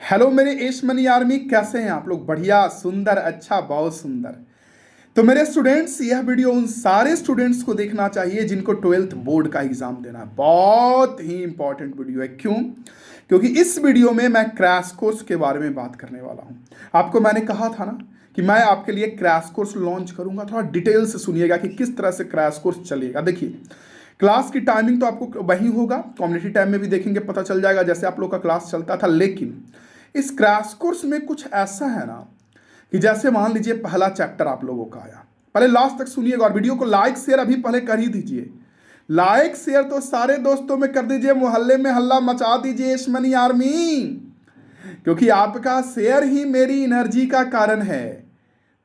Hello मेरे एश money army, कैसे हैं आप लोग? बढ़िया, सुंदर, अच्छा, बहुत सुंदर। तो मेरे स्टूडेंट्स, यह वीडियो उन सारे स्टूडेंट्स को देखना चाहिए जिनको 12th बोर्ड का एग्जाम देना है। बहुत ही इंपॉर्टेंट वीडियो है। क्यों? क्योंकि इस वीडियो में मैं क्रैश कोर्स के बारे में बात करने वाला हूं। आपको मैंने कहा था ना कि मैं आपके लिए क्रैश कोर्स लॉन्च करूंगा। थोड़ा डिटेल से सुनिएगा कि किस तरह से क्रैश कोर्स चलेगा। देखिए, क्लास की टाइमिंग तो आपको वही होगा, कम्युनिटी टाइम में भी देखेंगे, पता चल जाएगा जैसे आप लोग का क्लास चलता था। लेकिन इस क्रैश कोर्स में कुछ ऐसा है ना कि जैसे मान लीजिए पहला चैप्टर आप लोगों का आया, पहले लास्ट तक सुनिएगा और वीडियो को लाइक शेयर अभी पहले कर ही दीजिए। लाइक शेयर तो सारे दोस्तों में कर दीजिए, मोहल्ले में हल्ला मचा दीजिए एश मनी आर्मी, क्योंकि आपका शेयर ही मेरी एनर्जी का कारण है।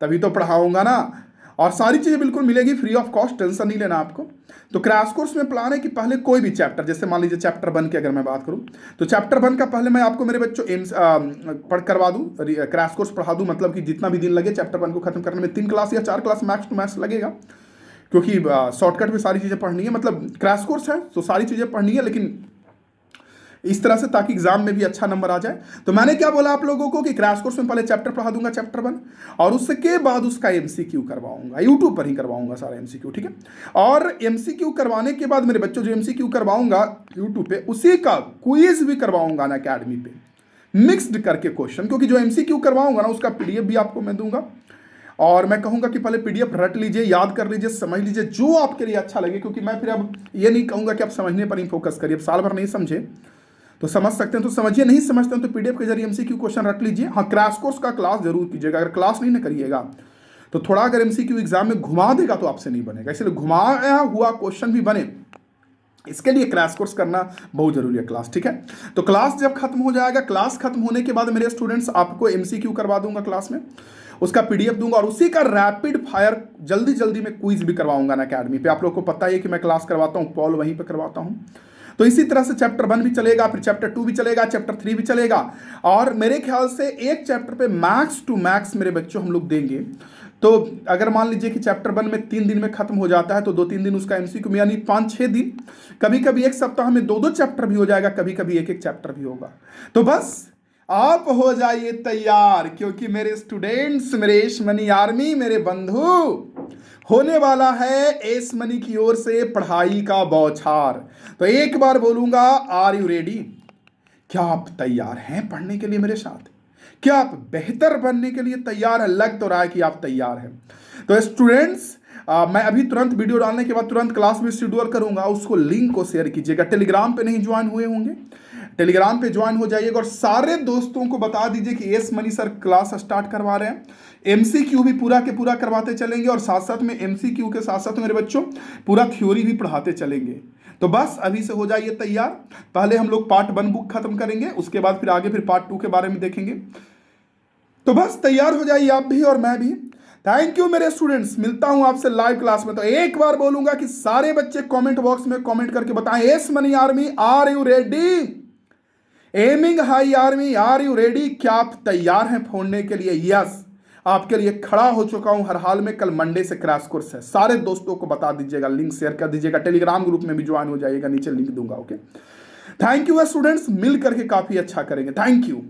तभी तो पढ़ाऊंगा ना। और सारी चीज़ें बिल्कुल मिलेगी फ्री ऑफ कॉस्ट, टेंशन नहीं लेना आपको। तो क्रैश कोर्स में प्लान है कि पहले कोई भी चैप्टर, जैसे मान लीजिए चैप्टर 1 की अगर मैं बात करूं, तो चैप्टर 1 का पहले मैं आपको मेरे बच्चों पढ़ करवा दूं, क्रैश कोर्स पढ़ा दूं। मतलब कि जितना भी दिन लगे चैप्टर 1 को खत्म करने में 3 क्लास या 4 क्लास मैक्स टू मैक्स लगेगा, क्योंकि शॉर्टकट में सारी चीज़ें पढ़नी है। मतलब क्रैश कोर्स है तो सारी चीज़ें पढ़नी है, लेकिन इस तरह से ताकि एग्जाम में भी अच्छा नंबर आ जाए। तो मैंने क्या बोला आप लोगों को कि क्रैश कोर्स में पहले चैप्टर पढ़ा दूंगा, चैप्टर 1, और उसके बाद उसका एमसीक्यू करवाऊंगा, यूट्यूब पर ही करवाऊंगा सारा एमसीक्यू, ठीक है। और एमसीक्यू करवाने के बाद मेरे बच्चों जो एमसीक्यू करवाऊंगा यूट्यूब पे, उसी का क्विज भी करवाऊंगा ना अकेडमी पे, मिक्सड करके क्वेश्चन। क्योंकि जो एमसीक्यू करवाऊंगा ना उसका पीडीएफ भी आपको मैं दूंगा, और मैं कहूंगा कि पहले पीडीएफ रट लीजिए, याद कर लीजिए, समझ लीजिए जो आपके लिए अच्छा लगे। क्योंकि मैं फिर अब ये नहीं कहूंगा कि आप समझने पर ही फोकस करिए। अब साल भर नहीं समझे तो समझ सकते हैं तो समझिए, नहीं समझते हैं तो पीडीएफ के जरिए एमसीक्यू क्वेश्चन रट लीजिए। हाँ, क्रैश कोर्स का क्लास जरूर कीजिएगा। अगर क्लास नहीं ना करिएगा तो थोड़ा अगर एमसीक्यू एग्जाम में घुमा देगा तो आपसे नहीं बनेगा, इसलिए घुमाया हुआ क्वेश्चन भी बने, इसके लिए क्रैश कोर्स करना बहुत जरूरी है क्लास, ठीक है। तो क्लास जब खत्म हो जाएगा, क्लास खत्म होने के बाद मेरे स्टूडेंट्स आपको एमसीक्यू करवा दूंगा क्लास में, उसका पीडीएफ दूंगा, और उसी का रैपिड फायर जल्दी जल्दी में क्विज भी करवाऊंगा ना अकेडमी पे। आप लोग को पता है कि मैं क्लास करवाता हूँ, पॉल वहीं पर करवाता हूँ। तो इसी तरह से चैप्टर 1 भी चलेगा, फिर चैप्टर 2 भी चलेगा, चैप्टर 3 भी चलेगा, और मेरे ख्याल से एक चैप्टर पे मैक्स टू मैक्स मेरे बच्चों हम लोग देंगे। तो अगर मान लीजिए कि चैप्टर 1 में 3 दिन में खत्म हो जाता है तो 2-3 दिन उसका एमसीक्यू में, यानी 5-6 दिन, कभी कभी एक सप्ताह में 2-2 चैप्टर भी हो जाएगा, कभी कभी 1-1 चैप्टर भी होगा। तो बस आप हो जाइए तैयार, क्योंकि मेरे स्टूडेंट्स, मेरे एश मनी आर्मी, मेरे बंधु, होने वाला है एस मनी की ओर से पढ़ाई का बौछार। तो एक बार बोलूंगा, आर यू रेडी? क्या आप तैयार हैं पढ़ने के लिए मेरे साथ? क्या आप बेहतर बनने के लिए तैयार हैं? लग तो रहा है कि आप तैयार हैं। तो स्टूडेंट्स, मैं अभी तुरंत वीडियो डालने के बाद तुरंत क्लास में शेड्यूल करूंगा, उसको लिंक को शेयर कीजिएगा। टेलीग्राम पे नहीं ज्वाइन हुए होंगे, टेलीग्राम पे ज्वाइन हो जाइएगा, और सारे दोस्तों को बता दीजिए कि S money sir class start करवा रहे हैं। एमसीक्यू भी पूरा के पूरा करवाते चलेंगे, और साथ साथ में एमसीक्यू के साथ साथ मेरे बच्चों पूरा थ्योरी भी पढ़ाते चलेंगे। तो बस अभी से हो जाइए तैयार। पहले हम लोग पार्ट 1 बुक खत्म करेंगे, उसके बाद फिर आगे फिर पार्ट 2 के बारे में देखेंगे। तो बस तैयार हो जाइए आप भी और मैं भी। थैंक यू मेरे स्टूडेंट्स, मिलता हूं आपसे लाइव क्लास में। तो एक बार बोलूंगा कि सारे बच्चे कमेंट बॉक्स में कमेंट करके बताएं, S money army are you ready? Aiming high army are you ready? क्या आप तैयार हैं फोड़ने के लिए? यस, आपके लिए खड़ा हो चुका हूं हर हाल में। कल मंडे से क्रैश कोर्स है, सारे दोस्तों को बता दीजिएगा, लिंक शेयर कर दीजिएगा, टेलीग्राम ग्रुप में भी ज्वाइन हो जाइएगा, नीचे लिंक दूंगा। ओके, थैंक यू स्टूडेंट्स, मिल करके काफी अच्छा करेंगे। Thank you.